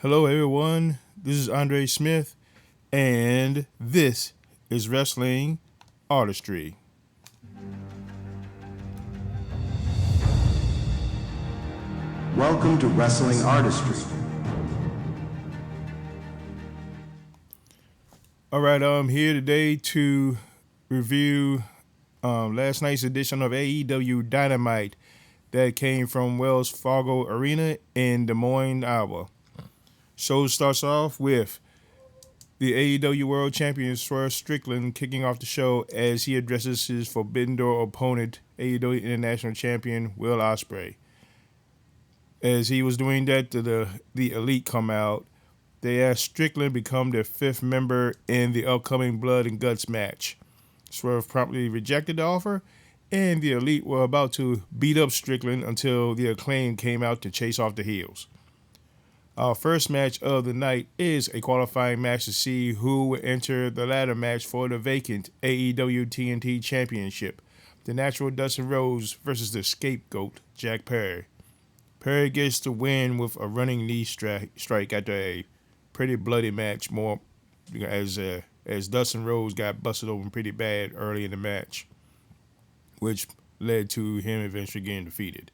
Hello, everyone. This is Andre Smith, and this is Wrestling Artistry. Welcome to Wrestling Artistry. All right, I'm here today to review last night's edition of AEW Dynamite that came from Wells Fargo Arena in Des Moines, Iowa. Show starts off with the AEW World Champion Swerve Strickland kicking off the show as he addresses his Forbidden Door opponent, AEW International Champion Will Ospreay. As he was doing that, the Elite come out. They asked Strickland to become their fifth member in the upcoming Blood and Guts match. Swerve promptly rejected the offer, and the Elite were about to beat up Strickland until the Acclaim came out to chase off the heels. Our first match of the night is a qualifying match to see who will enter the ladder match for the vacant AEW TNT Championship. The Natural Dustin Rhodes versus the Scapegoat, Jack Perry. Perry gets the win with a running knee strike after a pretty bloody match, more as Dustin Rhodes got busted open pretty bad early in the match, which led to him eventually getting defeated.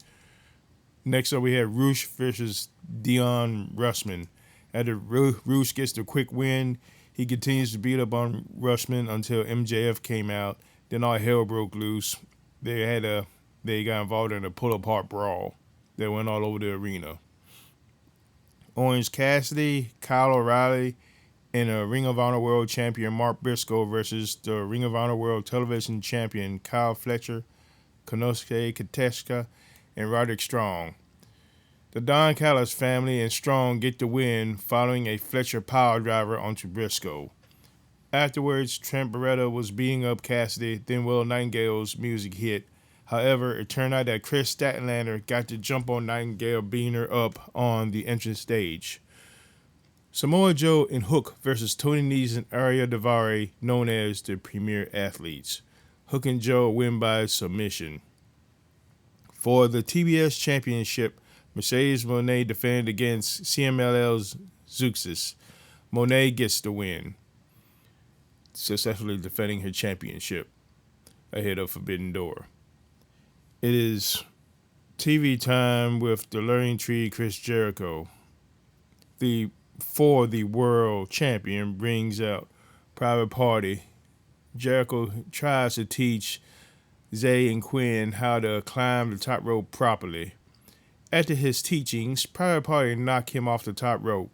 Next up, we had Roosh versus Dion Rushman. After Roosh gets the quick win, he continues to beat up on Rushman until MJF came out. Then all hell broke loose. They got involved in a pull-apart brawl that went all over the arena. Orange Cassidy, Kyle O'Reilly, and a Ring of Honor World Champion Mark Briscoe versus the Ring of Honor World Television Champion Kyle Fletcher, Konosuke Kateshka, and Roderick Strong. The Don Callis family and Strong get the win following a Fletcher power driver onto Briscoe. Afterwards, Trent Beretta was beating up Cassidy, then Will Nightingale's music hit. However, it turned out that Chris Statlander got to jump on Nightingale, beating her up on the entrance stage. Samoa Joe and Hook versus Tony Nese and Ariya Daivari, known as the Premier Athletes. Hook and Joe win by submission. For the TBS Championship, Mercedes Moné defended against CMLL's Zeuxis. Moné gets the win, successfully defending her championship ahead of Forbidden Door. It is TV time with the Learning Tree Chris Jericho. For the world champion brings out Private Party. Jericho tries to teach Zay and Quinn how to climb the top rope properly. After his teachings, Private Party knock him off the top rope,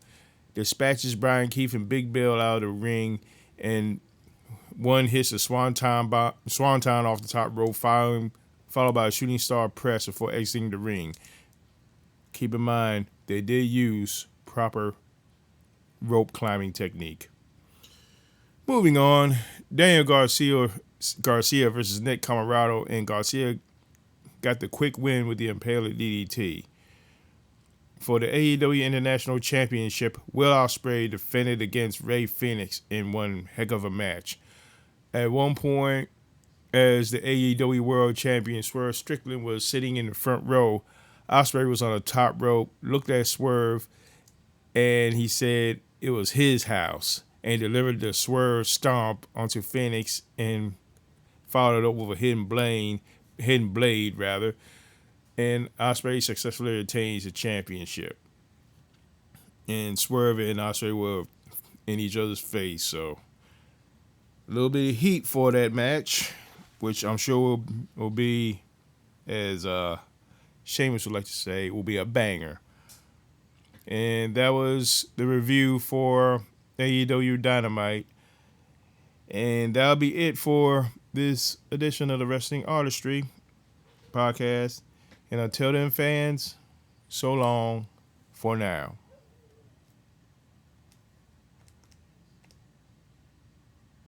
dispatches Brian Keith and Big Bill out of the ring, and one hits a swanton off the top rope, followed by a shooting star press before exiting the ring. Keep in mind, they did use proper rope climbing technique. Moving on, Daniel Garcia versus Nick Camarado, and Garcia got the quick win with the Impaler DDT. For the AEW International Championship, Will Ospreay defended against Rey Fenix in one heck of a match. At one point, as the AEW World Champion Swerve Strickland was sitting in the front row, Ospreay was on the top rope, looked at Swerve, and he said it was his house, and delivered the Swerve stomp onto Fenix and followed it up with a hidden blade, and Ospreay successfully retains the championship. And Swerve and Ospreay were in each other's face, so a little bit of heat for that match, which I'm sure will be, as Sheamus would like to say, will be a banger. And that was the review for AEW Dynamite. And that'll be it for this edition of the Wrestling Artistry Podcast. And until then, fans, so long for now.